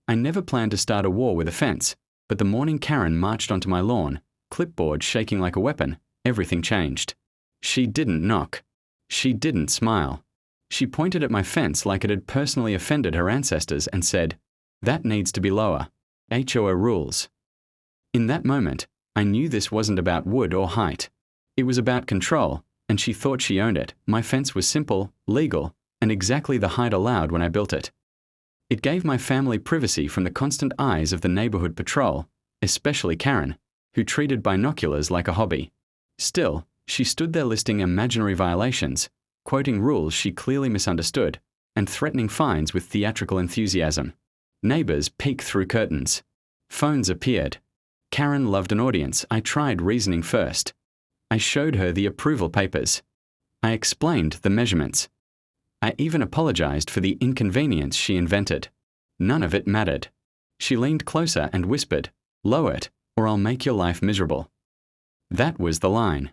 I never planned to start a war with a fence, but the morning Karen marched onto my lawn, clipboard shaking like a weapon, everything changed. She didn't knock. She didn't smile. She pointed at my fence like it had personally offended her ancestors and said, "That needs to be lower. HOA rules." In that moment, I knew this wasn't about wood or height. It was about control, and she thought she owned it. My fence was simple, legal, and exactly the height allowed when I built it. It gave my family privacy from the constant eyes of the neighborhood patrol, especially Karen, who treated binoculars like a hobby. Still, she stood there listing imaginary violations, quoting rules she clearly misunderstood, and threatening fines with theatrical enthusiasm. Neighbors peeked through curtains. Phones appeared. Karen loved an audience. I tried reasoning first. I showed her the approval papers. I explained the measurements. I even apologized for the inconvenience she invented. None of it mattered. She leaned closer and whispered, "Lower it, or I'll make your life miserable." That was the line.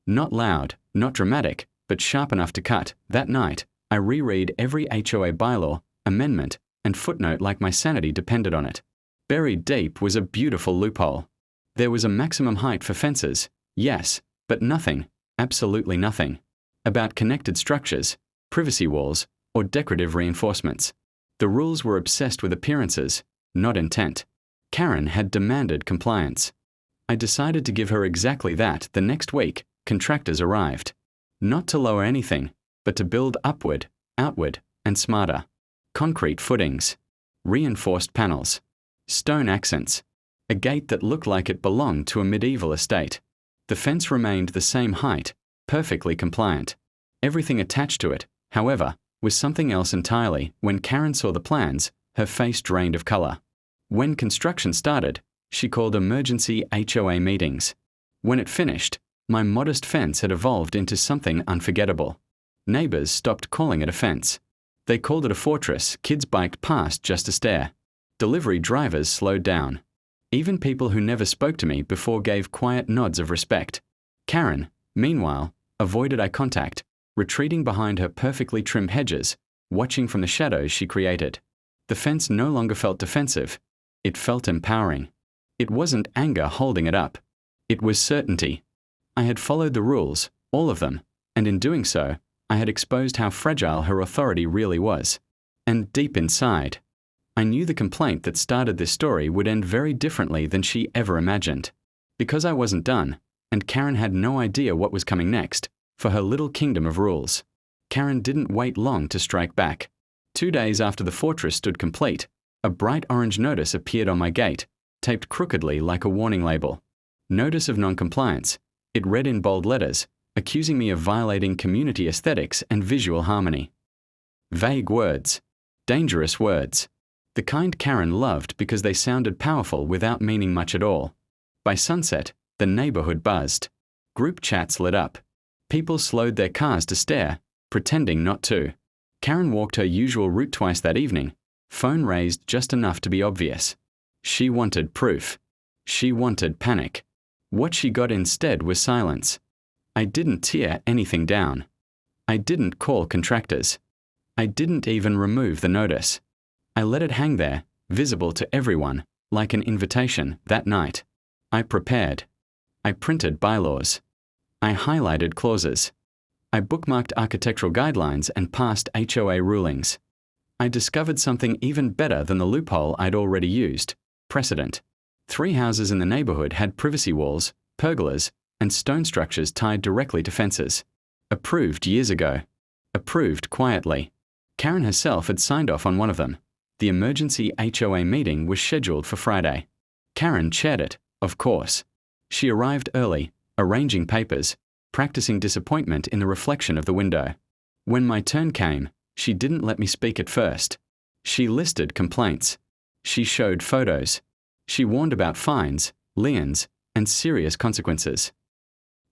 Not loud, not dramatic, but sharp enough to cut. That night, I reread every HOA bylaw, amendment, and footnote like my sanity depended on it. Buried deep was a beautiful loophole. There was a maximum height for fences, yes, but nothing, absolutely nothing, about connected structures, privacy walls, or decorative reinforcements. The rules were obsessed with appearances, not intent. Karen had demanded compliance. I decided to give her exactly that. The next week, contractors arrived. Not to lower anything, but to build upward, outward, and smarter. Concrete footings, reinforced panels, stone accents, a gate that looked like it belonged to a medieval estate. The fence remained the same height, perfectly compliant. Everything attached to it, however, was something else entirely. When Karen saw the plans, her face drained of color. When construction started, she called emergency HOA meetings. When it finished, my modest fence had evolved into something unforgettable. Neighbors stopped calling it a fence. They called it a fortress. Kids biked past just to stare. Delivery drivers slowed down. Even people who never spoke to me before gave quiet nods of respect. Karen, meanwhile, avoided eye contact, retreating behind her perfectly trimmed hedges, watching from the shadows she created. The fence no longer felt defensive. It felt empowering. It wasn't anger holding it up. It was certainty. I had followed the rules, all of them, and in doing so, I had exposed how fragile her authority really was. And deep inside, I knew the complaint that started this story would end very differently than she ever imagined. Because I wasn't done, and Karen had no idea what was coming next, for her little kingdom of rules. Karen didn't wait long to strike back. 2 days after the fortress stood complete, a bright orange notice appeared on my gate, taped crookedly like a warning label. Notice of non-compliance. It read in bold letters, accusing me of violating community aesthetics and visual harmony. Vague words. Dangerous words. The kind Karen loved because they sounded powerful without meaning much at all. By sunset, the neighborhood buzzed. Group chats lit up. People slowed their cars to stare, pretending not to. Karen walked her usual route twice that evening, phone raised just enough to be obvious. She wanted proof. She wanted panic. What she got instead was silence. I didn't tear anything down. I didn't call contractors. I didn't even remove the notice. I let it hang there, visible to everyone, like an invitation. That night, I prepared. I printed bylaws. I highlighted clauses. I bookmarked architectural guidelines and passed HOA rulings. I discovered something even better than the loophole I'd already used: precedent. 3 houses in the neighborhood had privacy walls, pergolas, and stone structures tied directly to fences. Approved years ago. Approved quietly. Karen herself had signed off on one of them. The emergency HOA meeting was scheduled for Friday. Karen chaired it, of course. She arrived early, arranging papers, practicing disappointment in the reflection of the window. When my turn came, she didn't let me speak at first. She listed complaints. She showed photos. She warned about fines, liens, and serious consequences.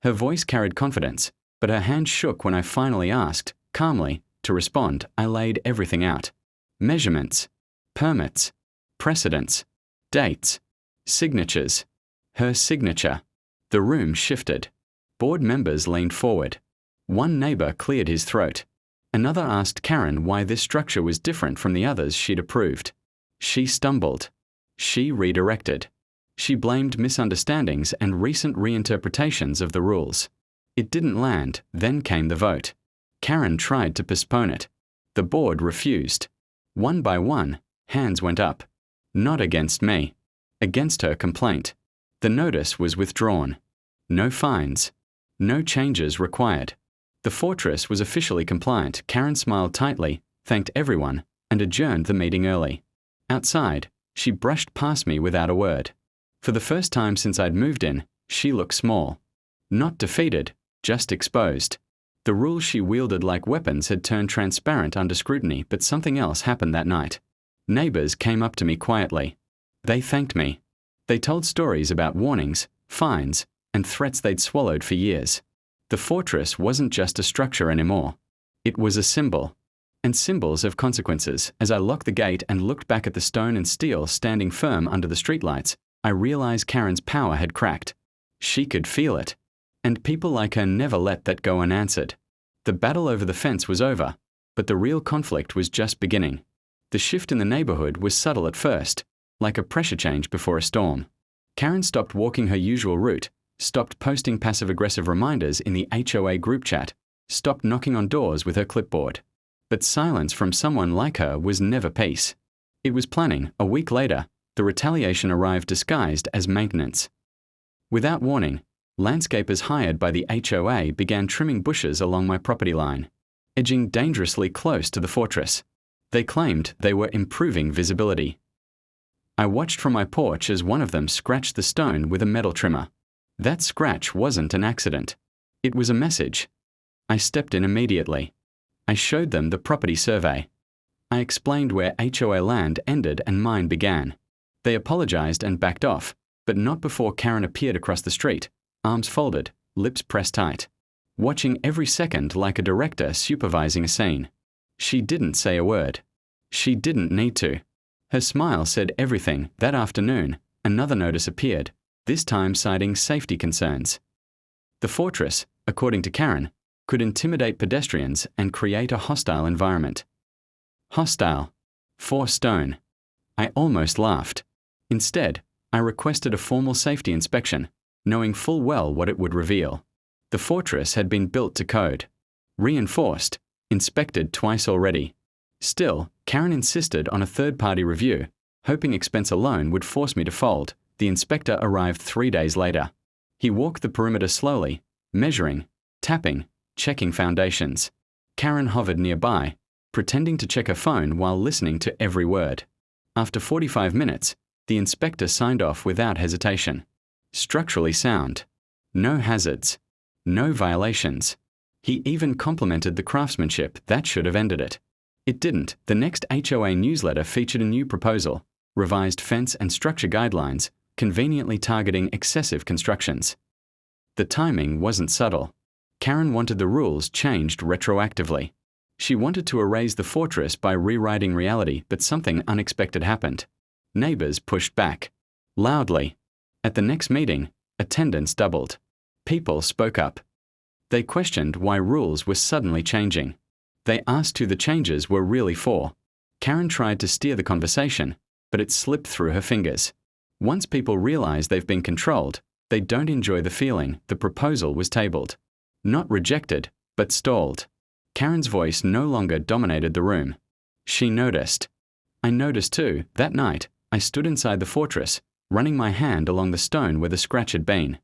Her voice carried confidence, but her hand shook when I finally asked, calmly, to respond. I laid everything out. Measurements, permits, precedents, dates, signatures. Her signature. The room shifted. Board members leaned forward. One neighbor cleared his throat. Another asked Karen why this structure was different from the others she'd approved. She stumbled. She redirected. She blamed misunderstandings and recent reinterpretations of the rules. It didn't land, then came the vote. Karen tried to postpone it. The board refused. One by one, hands went up. Not against me. Against her complaint. The notice was withdrawn. No fines. No changes required. The fortress was officially compliant. Karen smiled tightly, thanked everyone, and adjourned the meeting early. Outside, she brushed past me without a word. For the first time since I'd moved in, she looked small. Not defeated, just exposed. The rules she wielded like weapons had turned transparent under scrutiny, but something else happened that night. Neighbors came up to me quietly. They thanked me. They told stories about warnings, fines, and threats they'd swallowed for years. The fortress wasn't just a structure anymore. It was a symbol. And symbols have consequences. As I locked the gate and looked back at the stone and steel standing firm under the streetlights, I realized Karen's power had cracked. She could feel it. And people like her never let that go unanswered. The battle over the fence was over, but the real conflict was just beginning. The shift in the neighborhood was subtle at first, like a pressure change before a storm. Karen stopped walking her usual route, stopped posting passive-aggressive reminders in the HOA group chat, stopped knocking on doors with her clipboard. But silence from someone like her was never peace. It was planning. A week later, the retaliation arrived disguised as maintenance. Without warning, landscapers hired by the HOA began trimming bushes along my property line, edging dangerously close to the fortress. They claimed they were improving visibility. I watched from my porch as one of them scratched the stone with a metal trimmer. That scratch wasn't an accident. It was a message. I stepped in immediately. I showed them the property survey. I explained where HOA land ended and mine began. They apologized and backed off, but not before Karen appeared across the street, arms folded, lips pressed tight, watching every second like a director supervising a scene. She didn't say a word. She didn't need to. Her smile said everything. That afternoon, another notice appeared, this time citing safety concerns. The fortress, according to Karen, could intimidate pedestrians and create a hostile environment. Hostile. 4 stone. I almost laughed. Instead, I requested a formal safety inspection, knowing full well what it would reveal. The fortress had been built to code. Reinforced. Inspected twice already. Still, Karen insisted on a third-party review, hoping expense alone would force me to fold. The inspector arrived 3 days later. He walked the perimeter slowly, measuring, tapping, checking foundations. Karen hovered nearby, pretending to check her phone while listening to every word. After 45 minutes, the inspector signed off without hesitation. Structurally sound. No hazards. No violations. He even complimented the craftsmanship. That should have ended it. It didn't. The next HOA newsletter featured a new proposal, revised fence and structure guidelines, conveniently targeting excessive constructions. The timing wasn't subtle. Karen wanted the rules changed retroactively. She wanted to erase the fortress by rewriting reality, but something unexpected happened. Neighbors pushed back. Loudly. At the next meeting, attendance doubled. People spoke up. They questioned why rules were suddenly changing. They asked who the changes were really for. Karen tried to steer the conversation, but it slipped through her fingers. Once people realize they've been controlled, they don't enjoy the feeling. The proposal was tabled. Not rejected, but stalled. Karen's voice no longer dominated the room. She noticed. I noticed too. That night, I stood inside the fortress, running my hand along the stone where the scratch had been.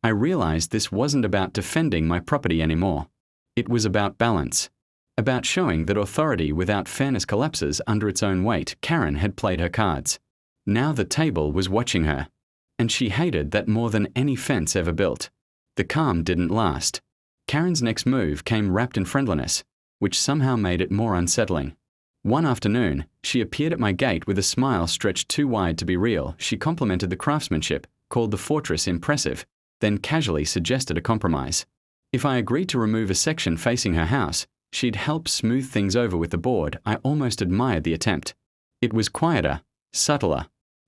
I realized this wasn't about defending my property anymore. It was about balance. About showing that authority without fairness collapses under its own weight. Karen had played her cards. Now the table was watching her. And she hated that more than any fence ever built. The calm didn't last. Karen's next move came wrapped in friendliness, which somehow made it more unsettling. One afternoon, she appeared at my gate with a smile stretched too wide to be real. She complimented the craftsmanship, called the fortress impressive, then casually suggested a compromise. If I agreed to remove a section facing her house, she'd help smooth things over with the board. I almost admired the attempt. It was quieter, subtler,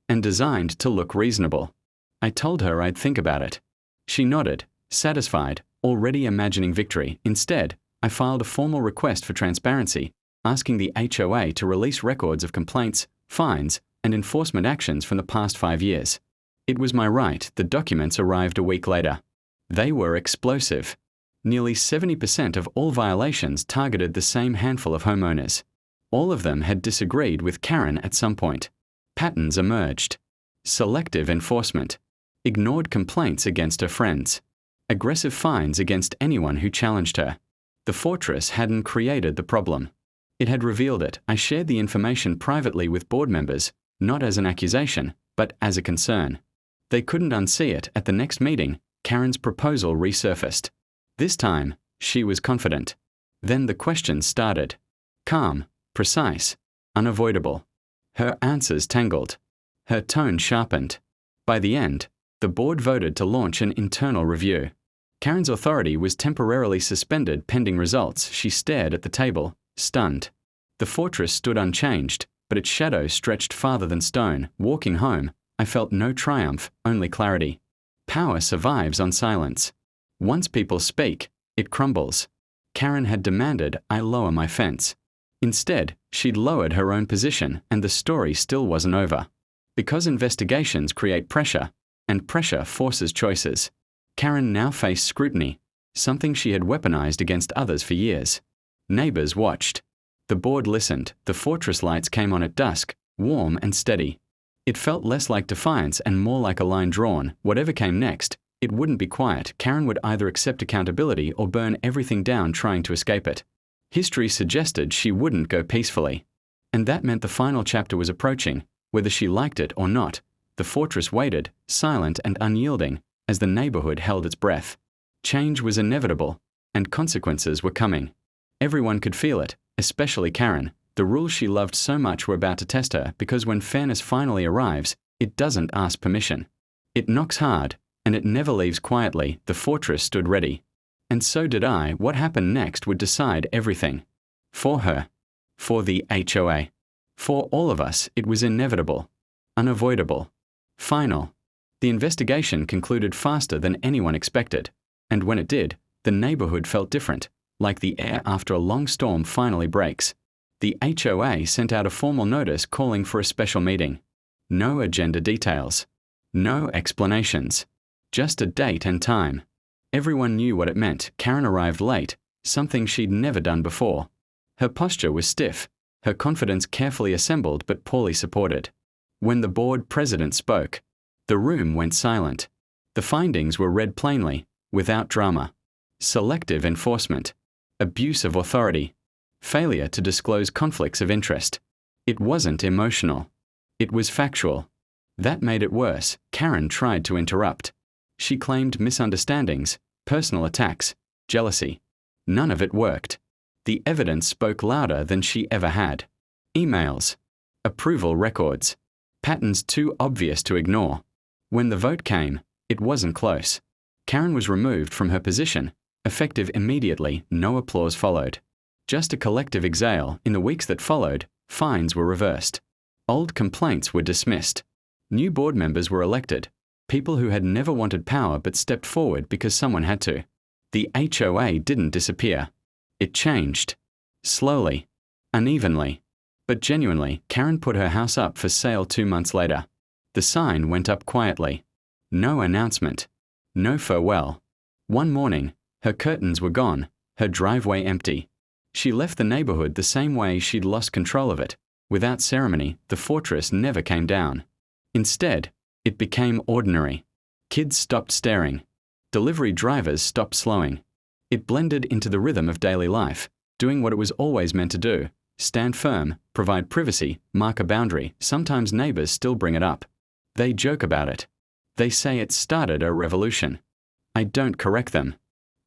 and designed to look reasonable. I told her I'd think about it. She nodded, satisfied, already imagining victory. Instead, I filed a formal request for transparency, asking the HOA to release records of complaints, fines, and enforcement actions from the past 5 years. It was my right. The documents arrived a week later. They were explosive. Nearly 70% of all violations targeted the same handful of homeowners. All of them had disagreed with Karen at some point. Patterns emerged. Selective enforcement. Ignored complaints against her friends. Aggressive fines against anyone who challenged her. The fortress hadn't created the problem. It had revealed it. I shared the information privately with board members, not as an accusation, but as a concern. They couldn't unsee it. At the next meeting, Karen's proposal resurfaced. This time, she was confident. Then the questions started. Calm, precise, unavoidable. Her answers tangled. Her tone sharpened. By the end, the board voted to launch an internal review. Karen's authority was temporarily suspended pending results. She stared at the table, stunned. The fortress stood unchanged, but its shadow stretched farther than stone. Walking home, I felt no triumph, only clarity. Power survives on silence. Once people speak, it crumbles. Karen had demanded I lower my fence. Instead, she'd lowered her own position, and the story still wasn't over. Because investigations create pressure, and pressure forces choices. Karen now faced scrutiny, something she had weaponized against others for years. Neighbors watched. The board listened. The fortress lights came on at dusk, warm and steady. It felt less like defiance and more like a line drawn. Whatever came next, it wouldn't be quiet. Karen would either accept accountability or burn everything down trying to escape it. History suggested she wouldn't go peacefully. And that meant the final chapter was approaching. Whether she liked it or not, the fortress waited, silent and unyielding, as the neighborhood held its breath. Change was inevitable, and consequences were coming. Everyone could feel it, especially Karen. The rules she loved so much were about to test her, because when fairness finally arrives, it doesn't ask permission. It knocks hard, and it never leaves quietly. The fortress stood ready. And so did I. What happened next would decide everything. For her. For the HOA. For all of us, it was inevitable. Unavoidable. Final. The investigation concluded faster than anyone expected. And when it did, the neighborhood felt different, like the air after a long storm finally breaks. The HOA sent out a formal notice calling for a special meeting. No agenda details. No explanations. Just a date and time. Everyone knew what it meant. Karen arrived late, something she'd never done before. Her posture was stiff, her confidence carefully assembled but poorly supported. When the board president spoke, the room went silent. The findings were read plainly, without drama. Selective enforcement. Abuse of authority. Failure to disclose conflicts of interest. It wasn't emotional. It was factual. That made it worse. Karen tried to interrupt. She claimed misunderstandings, personal attacks, jealousy. None of it worked. The evidence spoke louder than she ever had. Emails. Approval records. Patterns too obvious to ignore. When the vote came, it wasn't close. Karen was removed from her position, effective immediately. No applause followed. Just a collective exhale. In the weeks that followed, fines were reversed. Old complaints were dismissed. New board members were elected. People who had never wanted power but stepped forward because someone had to. The HOA didn't disappear. It changed. Slowly. Unevenly. But genuinely. Karen put her house up for sale 2 months later. The sign went up quietly. No announcement. No farewell. One morning, her curtains were gone, her driveway empty. She left the neighborhood the same way she'd lost control of it. Without ceremony, the fortress never came down. Instead, it became ordinary. Kids stopped staring. Delivery drivers stopped slowing. It blended into the rhythm of daily life, doing what it was always meant to do: stand firm, provide privacy, mark a boundary. Sometimes neighbors still bring it up. They joke about it. They say it started a revolution. I don't correct them.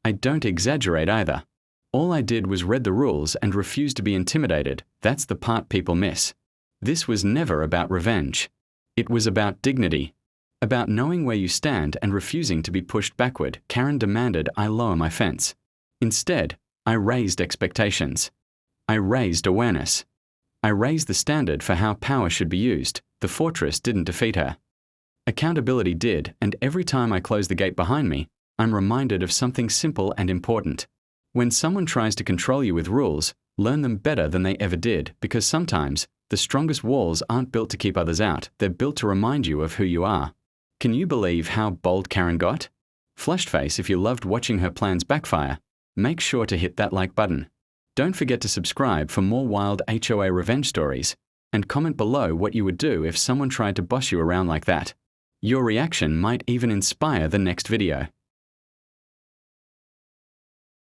I don't exaggerate either. All I did was read the rules and refuse to be intimidated. That's the part people miss. This was never about revenge. It was about dignity. About knowing where you stand and refusing to be pushed backward. Karen demanded I lower my fence. Instead, I raised expectations. I raised awareness. I raised the standard for how power should be used. The fortress didn't defeat her. Accountability did, and every time I close the gate behind me, I'm reminded of something simple and important. When someone tries to control you with rules, learn them better than they ever did, because sometimes The strongest walls aren't built to keep others out, they're built to remind you of who you are. Can you believe how bold Karen got? Flushed face, if you loved watching her plans backfire, make sure to hit that like button. Don't forget to subscribe for more wild HOA revenge stories, and comment below what you would do if someone tried to boss you around like that. Your reaction might even inspire the next video.